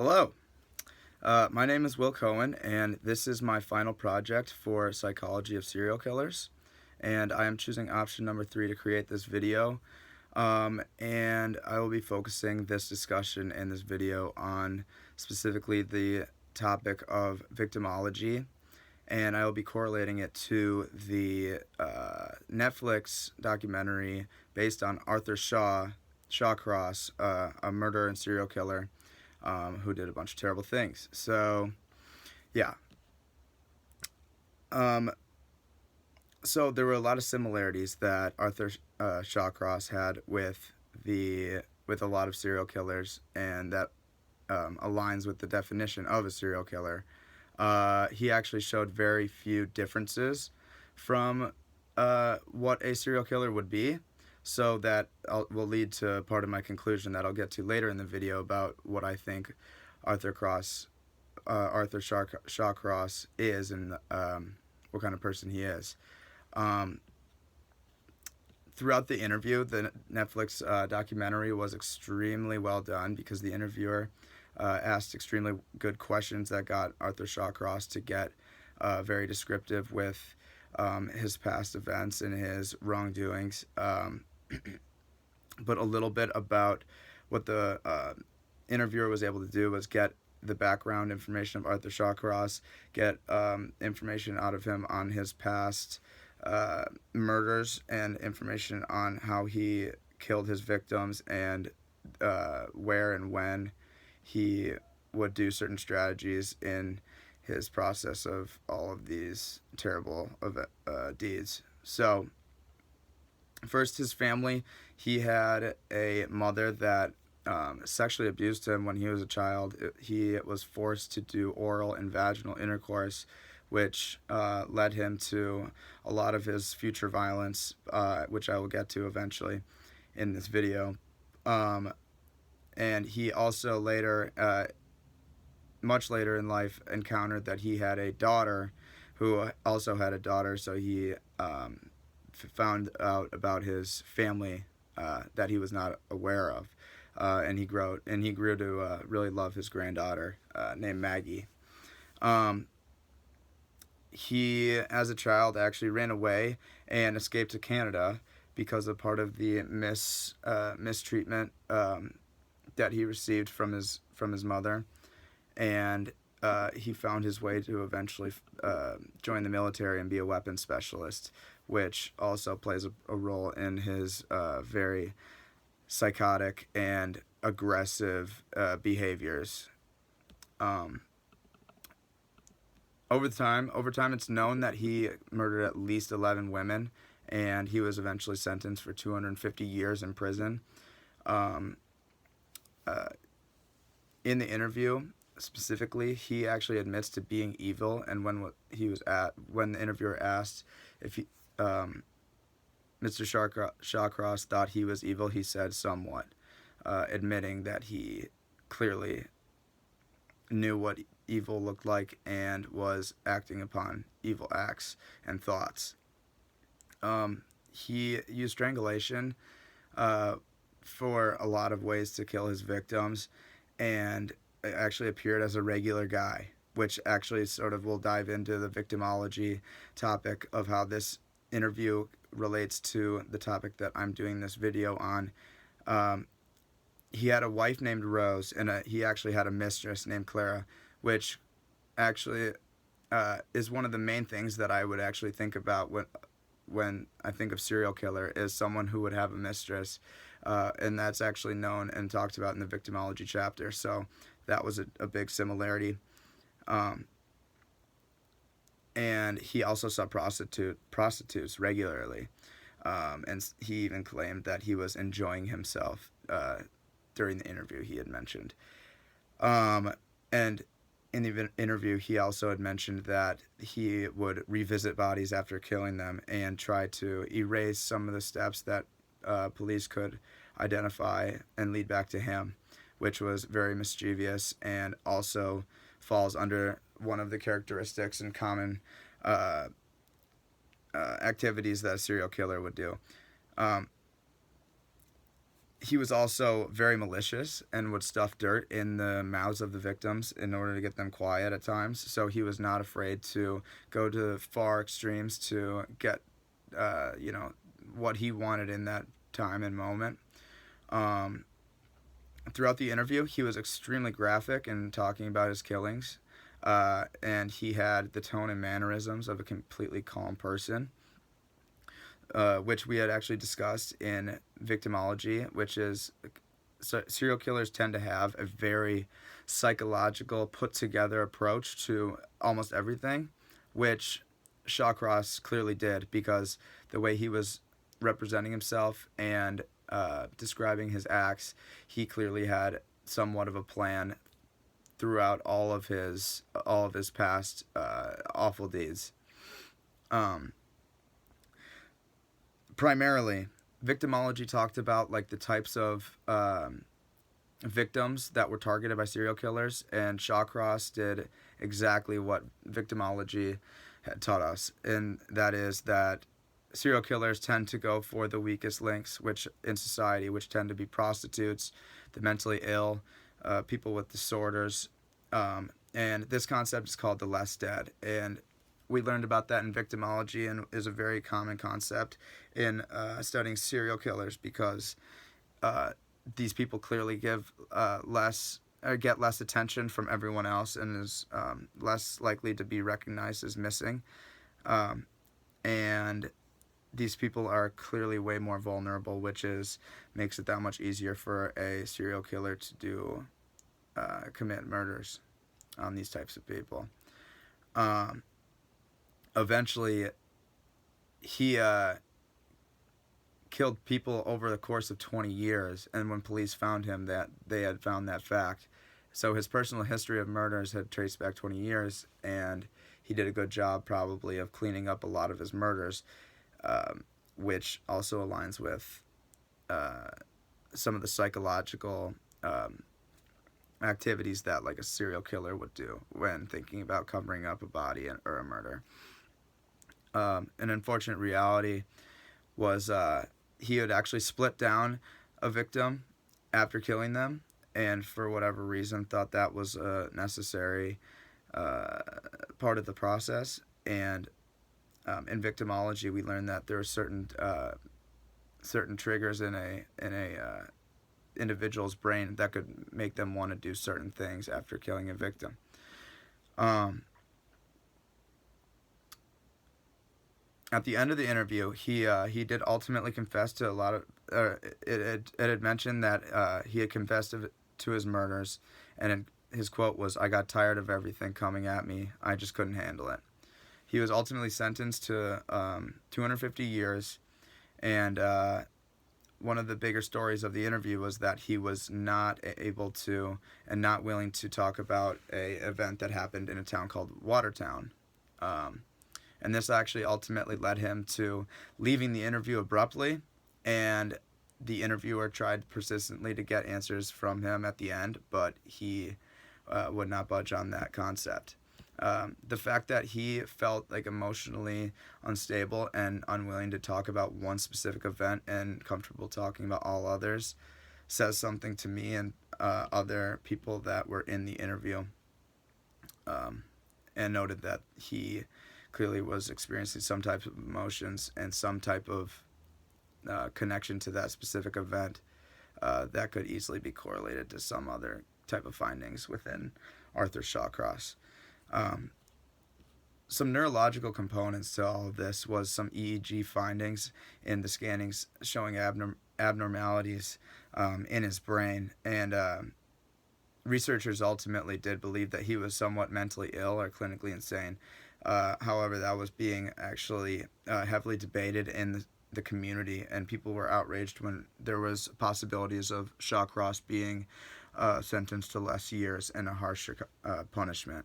Hello, my name is Will Cohen, and this is my final project for Psychology of Serial Killers. And I am choosing option number 3 to create this video. And I will be focusing this discussion and this video on specifically the topic of victimology. And I will be correlating it to the Netflix documentary based on Arthur Shawcross, a murderer and serial killer who did a bunch of terrible things. So, yeah. So there were a lot of similarities that Arthur Shawcross had with a lot of serial killers, and that aligns with the definition of a serial killer. He actually showed very few differences from what a serial killer would be. So that will lead to part of my conclusion that I'll get to later in the video about what I think Arthur Shawcross is, and what kind of person he is. Throughout the interview, the Netflix documentary was extremely well done because the interviewer asked extremely good questions that got Arthur Shawcross to get very descriptive with his past events and his wrongdoings. But a little bit about what the interviewer was able to do was get the background information of Arthur Shawcross, get information out of him on his past murders, and information on how he killed his victims, and where and when he would do certain strategies in his process of all of these terrible deeds. So, first, his family. He had a mother that sexually abused him when he was a child. He was forced to do oral and vaginal intercourse, which led him to a lot of his future violence, which I will get to eventually in this video. And he also later, much later in life, encountered that he had a daughter who also had a daughter, so he found out about his family that he was not aware of, and he grew to really love his granddaughter named Maggie. He, as a child, actually ran away and escaped to Canada because of part of the mistreatment that he received from his mother, and he found his way to eventually join the military and be a weapons specialist, which also plays a role in his very psychotic and aggressive behaviors. Over time, it's known that he murdered at least 11 women, and he was eventually sentenced for 250 years in prison. In the interview, specifically, he actually admits to being evil, and when the interviewer asked if Mr. Shawcross thought he was evil, he said somewhat, admitting that he clearly knew what evil looked like and was acting upon evil acts and thoughts. He used strangulation for a lot of ways to kill his victims, and actually appeared as a regular guy, which actually sort of will dive into the victimology topic of how this interview relates to the topic that I'm doing this video on. He had a wife named Rose, and he actually had a mistress named Clara, which actually is one of the main things that I would actually think about when I think of serial killer, is someone who would have a mistress, and that's actually known and talked about in the victimology chapter. So that was a big similarity. And he also saw prostitutes regularly, and he even claimed that he was enjoying himself during the interview, he had mentioned. And in the interview, he also had mentioned that he would revisit bodies after killing them and try to erase some of the steps that police could identify and lead back to him, which was very mischievous and also falls under one of the characteristics and common activities that a serial killer would do. He was also very malicious and would stuff dirt in the mouths of the victims in order to get them quiet at times. So he was not afraid to go to far extremes to get, you know, what he wanted in that time and moment. Um, Throughout the interview, he was extremely graphic in talking about his killings, and he had the tone and mannerisms of a completely calm person, which we had actually discussed in victimology, which is serial killers tend to have a very psychological, put together approach to almost everything, which Shawcross clearly did because the way he was representing himself and describing his acts, he clearly had somewhat of a plan throughout all of his past awful deeds. Um, Primarily, victimology talked about like the types of victims that were targeted by serial killers, and Shawcross did exactly what victimology had taught us, and that is that serial killers tend to go for the weakest links which in society, which tend to be prostitutes, the mentally ill, people with disorders, and this concept is called the less dead, and we learned about that in victimology, and is a very common concept in studying serial killers because uh, these people clearly give less get less attention from everyone else, and is less likely to be recognized as missing. Um, and these people are clearly way more vulnerable, which is makes it that much easier for a serial killer to do commit murders on these types of people. Um, Eventually, he killed people over the course of 20 years, and when police found him, that they had found that fact. So his personal history of murders had traced back 20 years, and he did a good job probably of cleaning up a lot of his murders, which also aligns with uh, some of the psychological activities that like a serial killer would do when thinking about covering up a body or a murder. An unfortunate reality was he had actually split down a victim after killing them, and for whatever reason thought that was a necessary uh, part of the process. And in victimology, we learned that there are certain triggers in a individual's brain that could make them want to do certain things after killing a victim. Um, at the end of the interview, he did ultimately confess to a lot of. It had mentioned that he had confessed to his murders, and his quote was, "I got tired of everything coming at me. I just couldn't handle it." He was ultimately sentenced to 250 years, and one of the bigger stories of the interview was that he was not able to and not willing to talk about a event that happened in a town called Watertown. Um, and this actually ultimately led him to leaving the interview abruptly, and the interviewer tried persistently to get answers from him at the end, but he would not budge on that concept. The fact that he felt like emotionally unstable and unwilling to talk about one specific event and comfortable talking about all others says something to me and other people that were in the interview, and noted that he clearly was experiencing some type of emotions and some type of connection to that specific event that could easily be correlated to some other type of findings within Arthur Shawcross. Um, some neurological components to all of this was some EEG findings in the scannings showing abnormalities in his brain, and researchers ultimately did believe that he was somewhat mentally ill or clinically insane. However, that was being actually heavily debated in the community, and people were outraged when there was possibilities of Shawcross being sentenced to less years and a harsher punishment.